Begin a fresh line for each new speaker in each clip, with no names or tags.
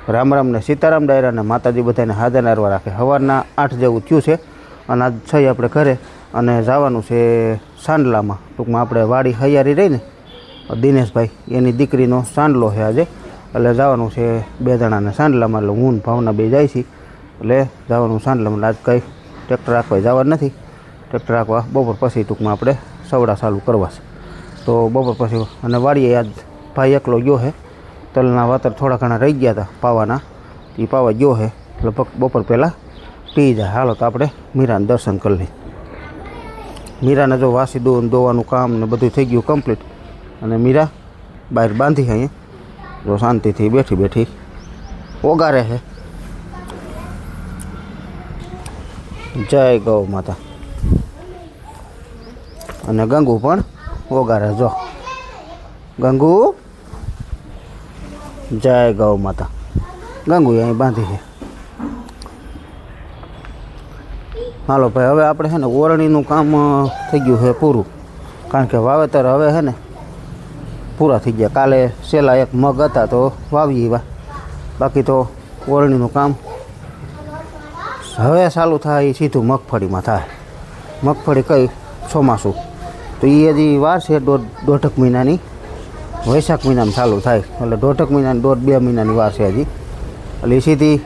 રામ રામ ને સીતારામ ડાયરા ને માતાજી બધાને હાજર નારવા રાખે. સવારના 8 જેવું થયું છે અને આજ છે આપણે ઘરે અને જવાનું છે સાંડલામાં. ટૂંકમાં આપણે વાડી હૈયારી રહી ને દિનેશભાઈ એની દીકરીનો સાંડલો છે આજે, એટલે જવાનું છે 2 જણાને સાંડલામાં. એટલે હું ભાવના 2 જાય છે એટલે જવાનું સાંડલામાં. આજ કંઈ ટ્રેક્ટર રાખવા જવાનું નથી. ટ્રેક્ટર રાખવા બપોર પછી ટૂંકમાં આપણે સવડા ચાલુ કરવા છે. તો બપોર પછી અને વાડીએ આજ ભાઈ એકલો ગયો છે. તલના વાતર થોડા ઘણા રહી ગયા હતા પાવાના, એ પાવા ગયો છે. લગભગ બપોર પહેલાં પી જાય. હાલો તો આપણે મીરાને દર્શન કરી લઈએ. મીરાને જો વાસી દોવાનું કામ ને બધું થઈ ગયું કમ્પ્લીટ અને મીરા બહાર બાંધી અહીંયા જો શાંતિથી બેઠી બેઠી ઓગારે છે. જય ગૌ માતા. અને ગંગુ પણ ઓગારે. જો ગંગુ જય ગૌ માતા. ગંગુ અહીં બાંધી છે. હાલો ભાઈ, હવે આપણે છે ને ઓરણીનું કામ થઈ ગયું છે પૂરું, કારણ કે વાવેતર હવે છે ને પૂરા થઈ ગયા. કાલે છેલ્લા 1 મગ હતા તો વાવી એવા, બાકી તો ઓરણીનું કામ હવે ચાલુ થાય. એ સીધું મગફળીમાં થાય. મગફળી કઈ ચોમાસું તો એ હજી વાર છે, દોઢક મહિનાની. વૈશાખ મહિનામાં ચાલુ થાય એટલે દોઢક મહિનાની 1.5-2 મહિનાની વાર છે હજી. એટલે એ સીધી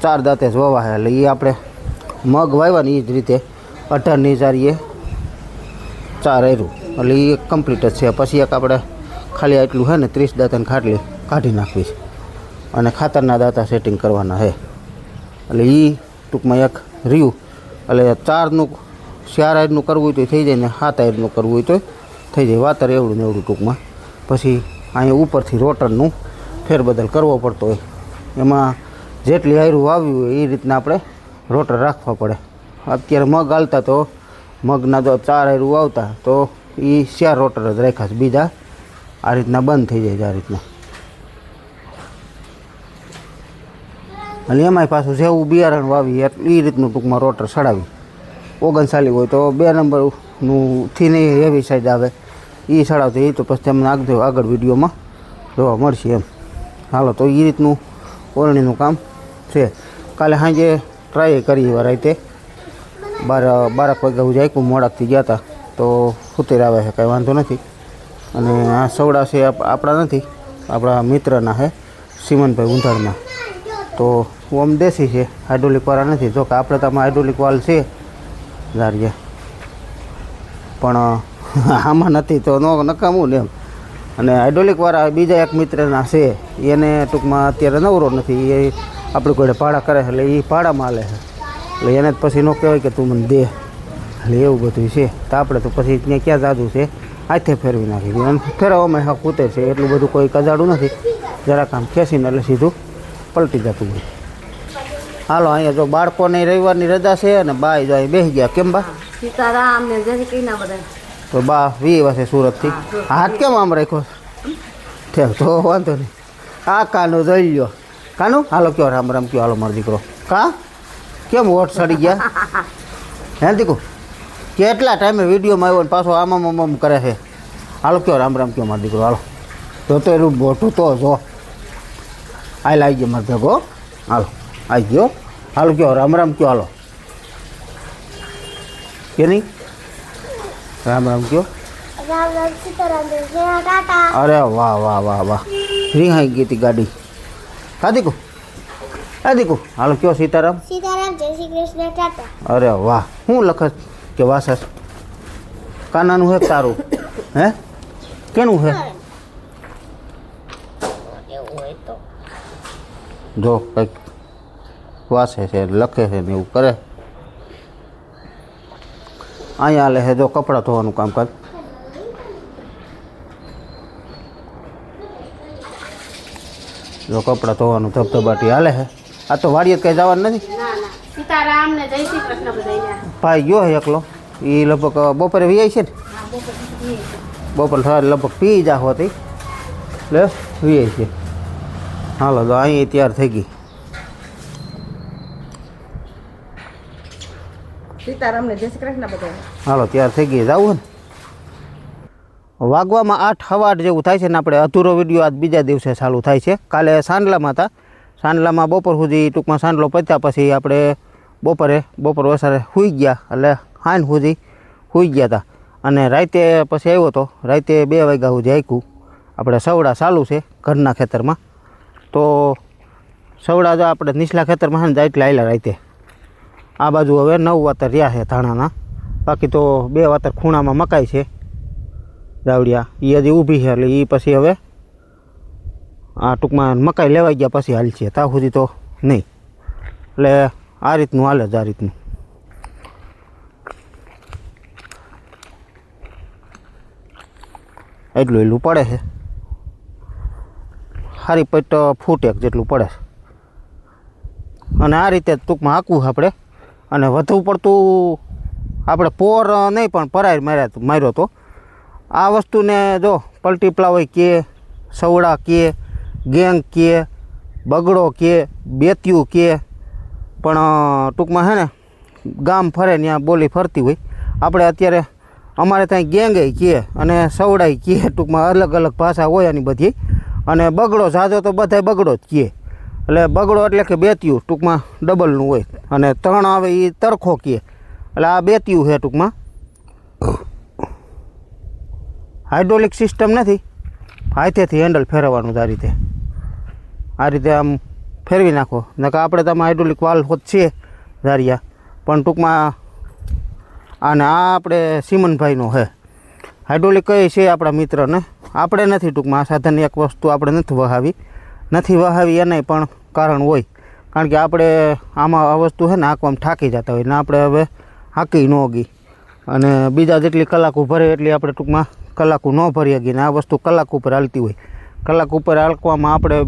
4 દાંતે જ વવા છે. એટલે એ આપણે મગ વાવ્યાની એ જ રીતે 18ની જારીએ 4 એરું, એટલે એ કમ્પ્લીટ જ છે. પછી એક આપણે ખાલી એટલું છે ને 30 દાંતાની ખાટલી કાઢી નાખવી છે અને ખાતરના દાંતા સેટિંગ કરવાના છે. એટલે એ ટૂંકમાં એક રહ્યું. એટલે 4નું 4 આયરનું કરવું હોય તો થઈ જાય ને 7 આયરનું કરવું હોય તો થઈ જાય. વાતર એવડું ને એવડું ટૂંકમાં. પછી અહીંયા ઉપરથી રોટરનું ફેરબદલ કરવો પડતો હોય. એમાં જેટલી આયરું વાવ્યું હોય એ રીતના આપણે રોટર રાખવા પડે. અત્યારે મગ હાલતા તો મગના જો 4 આયરું વાવતા તો એ 4 રોટર જ રાખ્યા છે, બીજા આ રીતના બંધ થઈ જાય છે આ રીતના. અને એમાંય પાછું જેવું બિયારણ વાવી એ રીતનું ટૂંકમાં રોટર ચડાવી. 39 હોય તો 2 નંબરનું થી નહીં હેવી સાઈડ આવે એ ચડાવતી. એ તો પછી તમને આગળ વિડીયોમાં જોવા મળશે એમ. હાલો તો એ રીતનું ઓરણીનું કામ છે. કાલે સાંજે ટ્રાય કરી એવા રાતે 12 વાગ્યા સુધી આખું મોડાકથી ગયા હતા તો સુતેર આવે છે, કાંઈ વાંધો નથી. અને આ સવડા છે આપણા નથી, આપણા મિત્રના છે સિમનભાઈ ઊંધાડના. તો ઓમ દેશી છે, હાઇડ્રોલિકવાળા નથી. જો કે આપણે તો આમાં હાઇડ્રોલિક વાલ છે ધારીએ, પણ આમાં નથી તો નકામું ને એમ. અને હાઇડ્રોલિકવાળા બીજા એક મિત્રના છે, એને ટૂંકમાં અત્યારે નવરો નથી. એ આપણે કોઈ ભાડા કરે છે એટલે એ ભાડામાં હાલે છે. એટલે એને જ પછી ન કહેવાય કે તું મને દે. એટલે એવું બધું છે. તો આપણે તો પછી ત્યાં ક્યાં જાદુ છે, હાથે ફેરવી નાખી. અને ફેરવવામાં હક ઉતરે છે, એટલું બધું કોઈ કજાડું નથી. જરાક આમ ખેંચીને એટલે સીધું પલટી જતું હોય. હાલો અહીંયા જો બાળકોને રવિવારની રજા છે અને બા જો અહીં બેસી ગયા. કેમ બા?
સીતારામ ને જય શ્રી કૃષ્ણ બધા.
તો બા વી છે સુરતથી. હાથ કેમ આમ રાખ્યો? ઠેક તો વાંધો નહીં. આ કાનું જોઈ લ્યો. કાનું હાલો કયો રામ રામ કયો. હાલો મારો દીકરો. કા કેમ વોટ સડી ગયા? હે દીકુ કેટલા ટાઈમે વિડીયોમાં આવ્યો ને પાછો આમ કરે છે. હાલો કયો રામ રામ કયો મારો દીકરો. હાલો તો એનું મોટું તો જો હાલ આવી ગયો મારે ભેગો. હાલો આવી ગયો. હાલો કયો રામ રામ કયો. હાલો કે નહીં રામ રામ કયો. અરે વાહ વાહ વાહ વાહ, રીહાઈ ગઈ હતી ગાડી. હા દીકુ, હા દીકુ હાલો કયો સીતારામ.
સીતારામ જય શ્રી કૃષ્ણ ટાટા.
અરે વાહ, શું લખત કે વાસસ કાનાનું હે તારું? હે કેનું હે? જો કંઈક વાસે છે, લખે છે ને એવું કરે. અહીંયા હાલે છે જો કપડાં ધોવાનું કામકાજ. જો કપડાં ધોવાનું ધબધબાટી હાલે છે. આ તો વાડીએ કંઈ જવાનું નથી.
સીતારામ ને જય શ્રી કૃષ્ણ બધા.
ભાઈ ગયો છે એકલો. એ લગભગ બપોરે વી છે ને, બપોર સવારે લગભગ પી જા હોતી એટલે વી છે. હાલો તો અહીં તૈયાર થઈ ગઈ.
સીતારામ ને જય શ્રી કૃષ્ણ બધા.
હાલો તૈયાર થઈ ગઈ. જવું ને વાગવામાં 8 જેવું થાય છે ને આપણે અધૂરો વિડીયો આજ બીજા દિવસે ચાલુ થાય છે. કાલે સાંડલામાં હતા, સાંડલામાં બપોર સુધી ટૂંકમાં સાંડલો પત્યા પછી આપણે બપોર વસારે સૂઈ ગયા, એટલે સાંજ સુધી સૂઈ ગયા હતા. અને રાતે પછી આવ્યો હતો, રાતે 2 વાગ્યા સુધી આક્યું. આપણે સવડા ચાલુ છે ઘરના ખેતરમાં, તો સવડા જો આપણે નીચલા ખેતરમાં છે ને એટલે આવેલા રાતે. આ બાજુ હવે 9 વાતર રહ્યા છે ધાણાના, બાકી તો 2 વાતર ખૂણામાં મકાઈ છે દાવડિયા, એ હજી ઊભી છે, એટલે એ પછી હવે આ ટૂંકમાં મકાઈ લેવાઈ ગયા પછી હાલ છે, ત્યાં સુધી તો નહીં. એટલે આ રીતનું હાલે જ, આ રીતનું. એટલું પડે છે, સારી પટ ફૂટ 1 જેટલું પડે છે. અને આ રીતે ટૂંકમાં હાંકવું આપણે. અને વધુ પડતું આપણે પોર નહીં પણ પરાય માર્યો તો. આ વસ્તુને જો પલટી પ્લાવય કે, સવડા કે, ગેંગ કે, બગડો કે, બેતિયું કે, પણ ટૂંકમાં છે ને ગામ ફરે ત્યાં બોલી ફરતી હોય. આપણે અત્યારે અમારે ત્યાં ગેંગે કે અને સવડાય કે, ટૂંકમાં અલગ અલગ ભાષા હોય એની બધી. અને બગડો ઝાઝો તો બધાય બગડો જ કહે. એટલે બગડો એટલે કે બેતિયું ટૂંકમાં ડબલનું હોય, અને ત્રણ આવે એ તરખો કહે. એટલે આ બેતિયું છે ટૂંકમાં. હાઇડ્રોલિક સિસ્ટમ નથી, હાથેથી હેન્ડલ ફેરવવાનું. આ રીતે આમ ફેરવી નાખો. નકર આપણે તમે હાઇડ્રોલિક વાલ્વ હોત છે ધારિયા, પણ ટૂંકમાં આને આ આપણે સિમનભાઈનો છે હાઇડ્રોલિક કઈ છે આપણા મિત્રને, આપણે નથી. ટૂંકમાં આ સાધન એક વસ્તુ આપણે નથી વહાવી એને પણ કારણ હોય, કારણ કે આપણે આમાં આ વસ્તુ છે ને હાંકવામાં થાકી જતા હોય ને આપણે હવે હાંકી ન ગઈ. અને બીજા જેટલી કલાકો ભરે એટલી આપણે ટૂંકમાં કલાકો ન ભરી ગઈ. ને આ વસ્તુ કલાક ઉપર હાલતી હોય, કલાક ઉપર હાંકવામાં આપણે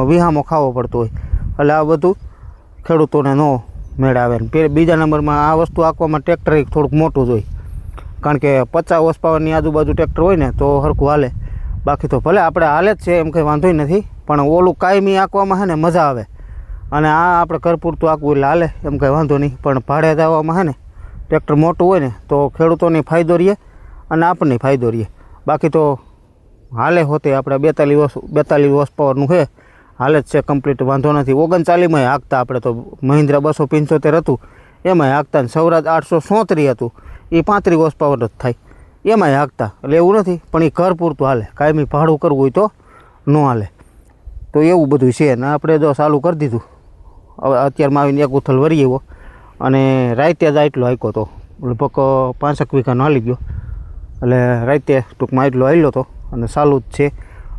વિહામો ખાવો પડતો હોય. એટલે આ બધું ખેડૂતોને ન મેળાવે. બીજા નંબરમાં આ વસ્તુ હાંકવામાં ટ્રેક્ટર થોડુંક મોટું જ હોય, કારણ કે 50 હોર્સ પાવરની આજુબાજુ ટ્રેક્ટર હોય ને તો સરખું હાલે. બાકી તો ભલે આપણે હાલે જ છે એમ કંઈ વાંધોય નથી, પણ ઓલું કાયમી હાંકવામાં છે ને મજા આવે. અને આ આપણે ઘર પૂરતું હાંકવું એટલે હાલે એમ કંઈ વાંધો નહીં. પણ ભાડે જવામાં છે ને ટ્રેક્ટર મોટું હોય ને તો ખેડૂતોને ફાયદો રહે અને આપણને ફાયદો રહે. બાકી તો હાલે હોતે આપણે 42 હોર્સ પાવરનું છે, હાલે જ છે કમ્પ્લીટ, વાંધો નથી. 39માં હાંકતા આપણે તો, મહિન્દ્રા 275 હતું એમાંય હાંકતા. ને સૌરાજ 837 હતું, એ 35 હોર્સ પાવર જ થાય, એમાંય હાંકતા. એટલે એવું નથી, પણ એ ઘર પૂરતું હાલે. કાયમી ભાડું કરવું હોય તો ન હાલે. તો એવું બધું છે. ને આપણે જો ચાલુ કરી દીધું. હવે અત્યારમાં આવીને એક ઉથલ વરી આવ્યો, અને રાતે જ આટલો હાંક્યો હતો, લગભગ 5 વીઘાનો હાલી ગયો. એટલે રાતે ટૂંકમાં એટલો હાલ્યો હતો અને ચાલુ જ છે.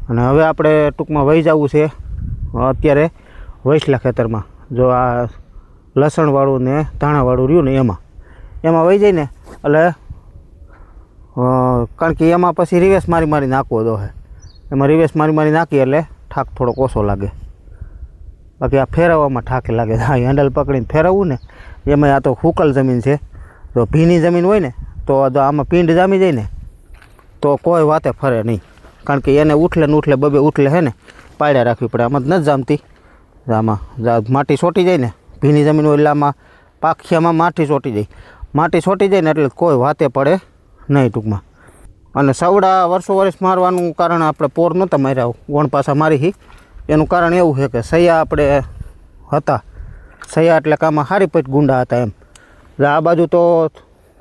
અને હવે આપણે ટૂંકમાં વહી જવું છે અત્યારે વૈસલા ખેતરમાં. જો આ લસણવાળું ને ધાણાવાળું રહ્યું ને એમાં વહી જાય ને, એટલે કારણ કે એમાં પછી રિવેસ મારી નાખવો દો છે. એમાં રિવેસ મારી નાખીએ એટલે ઠાક થોડોક ઓછો લાગે. બાકી આ ફેરવવામાં ઠાકે લાગે. હા, હેન્ડલ પકડીને ફેરવવું ને એમાં આ તો હુકલ જમીન છે. જો ભીની જમીન હોય ને તો આમાં પીંડ જામી જાય ને તો કોઈ વાતે ફરે નહીં, કારણ કે એને ઉઠલે ને ઉઠલે બબે ઉઠલે છે ને પાડ્યા રાખવી પડે. આમાં જ નથી જામતી. આમાં માટી ચોંટી જાય ને, ભીની જમીન હોય એટલે આમાં પાખિયામાં માટી ચોંટી જાય ને એટલે કોઈ વાતે પડે નહીં ટૂંકમાં. અને સવડા વર્ષ મારવાનું કારણ આપણે પોર નહોતા માર્યા, વણ પાછા મારી. એનું કારણ એવું છે કે સૈયા આપણે હતા, સૈયા એટલે કે આમાં સારી પટ ગુંડા હતા એમ. એટલે આ બાજુ તો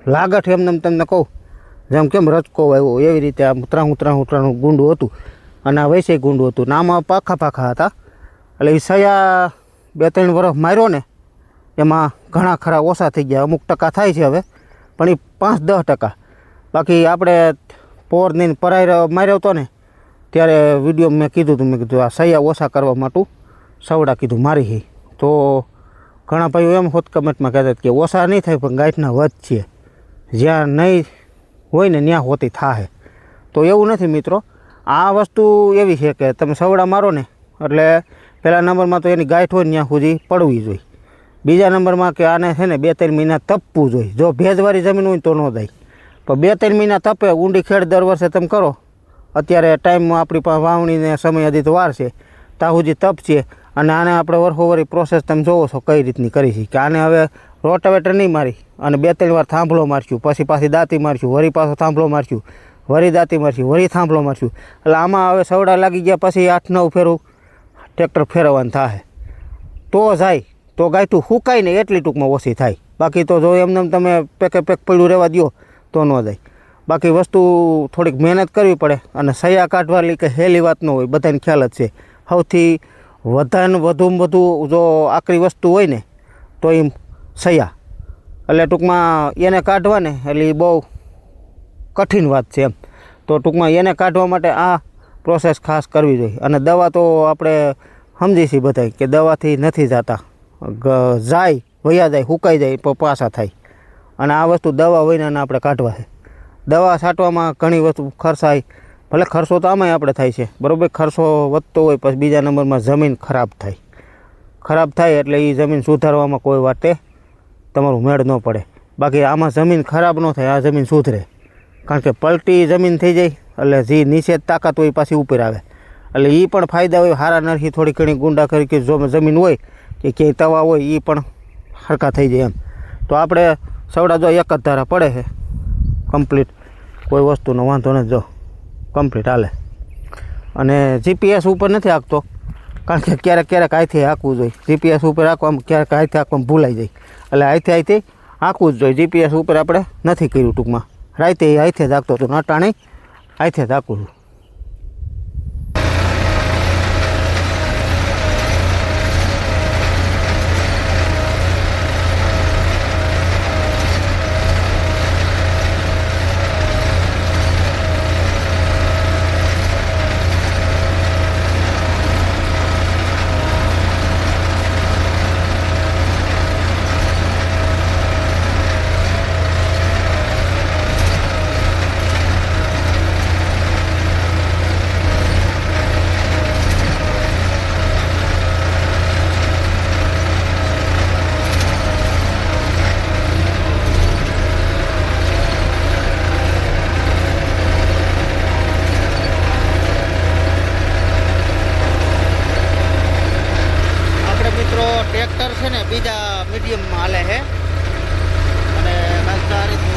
લાગઠ એમને તમને કહું, જેમ કેમ રચકો આવ્યો એવી રીતે આમ ત્રાહું ગુંડું હતું. અને આ વૈસે ગુંડું હતું ને આમાં પાખા હતા. એટલે એ સૈયા 2-3 વર્ષ માર્યો ને એમાં ઘણા ખરા ઓછા થઈ ગયા. અમુક ટકા થાય છે હવે, પણ એ 5-10%. બાકી આપણે પોરની પરાય માર્યો હતો ને ત્યારે વિડીયો મેં કીધું આ સૈયા ઓછા કરવા માટે સવડા કીધું મારી. તો ઘણા ભાઈઓ એમ હોત કમેન્ટમાં કહેતા કે ઓછા નહીં થાય પણ ગાંઠના વધ છે, જ્યાં નહીં હોય ને ત્યાં હોતી થાય. તો એવું નથી મિત્રો. આ વસ્તુ એવી છે કે તમે સવડા મારો ને એટલે પહેલા નંબરમાં તો એની ગાંઠ હોય ને ત્યાં સુધી પડવી જોઈએ. બીજા નંબરમાં કે આને છે ને 2-3 મહિના તપવું જોઈએ. જો ભેજવાળી જમીન હોય તો ન જાય, પણ 2-3 મહિના તપે. ઊંડી ખેડ દર વર્ષે તમે કરો. અત્યારે ટાઈમમાં આપણી પાસે વાવણીને સમય હજી તો વાર છે, ત્યાં સુધી તપ છે. અને આને આપણે વર્ષોવરી પ્રોસેસ તમે જોવો છો કઈ રીતની કરી છે. કે આને હવે રોટાવેટર નહીં મારી અને 2-3 વાર થાંભલો મારશું, પછી પાછી દાંતી મારશું, વળી પાછો થાંભલો મારશું, વરી દાંતી મારશું, વરી થાંભલો મારશું. એટલે આમાં હવે સવડા લાગી ગયા પછી 8-9 ફેરું ટ્રેક્ટર ફેરવવાનું થાય. તો જાય તો ગાંઠું સુકાય ને એટલી ટૂંકમાં ઓછી થાય. બાકી તો જો એમને તમે પેકે પેક પડ્યું રહેવા દો તો ન જાય. બાકી વસ્તુ થોડીક મહેનત કરવી પડે અને સયા કાઢવાની કે હેલી વાત ન હોય, બધાને ખ્યાલ જ છે. સૌથી વધુમાં વધુ જો આકરી વસ્તુ હોય ને તો એ સયા. એટલે ટૂંકમાં એને કાઢવા ને એટલે એ બહુ કઠિન વાત છે એમ. તો ટૂંકમાં એને કાઢવા માટે આ પ્રોસેસ ખાસ કરવી જોઈએ. અને દવા તો આપણે સમજી છીએ બધા કે દવાથી નથી જતા, જાય વયા જાય, સુકાઈ જાય તો પાછા થાય. અને આ વસ્તુ દવા વિનાને આપણે કાઢવા છે. દવા છાંટવામાં ઘણી વસ્તુ ખર્ચાય, ભલે ખર્ચો તો આમાંય આપણે થાય છે બરાબર. ખર્ચો વધતો હોય પછી બીજા નંબરમાં જમીન ખરાબ થાય એટલે એ જમીન સુધારવામાં કોઈ વાતે તમારું મેળ ન પડે. બાકી આમાં જમીન ખરાબ ન થાય, આ જમીન સુધરે. કારણ કે પલટી જમીન થઈ જાય એટલે જે નીચે તાકાત હોય પાછી ઉપર આવે. એટલે એ પણ ફાયદા હોય. હારા નરખી થોડી ઘણી ગુંડા કરી કે જો જમીન હોય કે ક્યાંય તવા હોય એ પણ હરખા થઈ જાય એમ. તો આપણે સવડા જો એક જ ધારા પડે છે કમ્પ્લીટ, કોઈ વસ્તુનો વાંધો નથી, જો કમ્પ્લીટ હાલે. અને જીપીએસ ઉપર નથી હાંકતો કારણ કે ક્યારેક હાથે હાંકવું જોઈએ. જીપીએસ ઉપર હાંકવામાં ક્યારેક હાથે હાંકવામાં ભૂલાઈ જાય એટલે હાથે હાંકવું જ જોઈએ. જીપીએસ ઉપર આપણે નથી કર્યું ટૂંકમાં. રાતે હાથે જ હાંકતો હતો, નટાણે હાથે જ હાંકું છું. ટ્રેક્ટર છે ને બીજા મીડિયમમાં હાલે છે અને કાંઈક આ રીતનું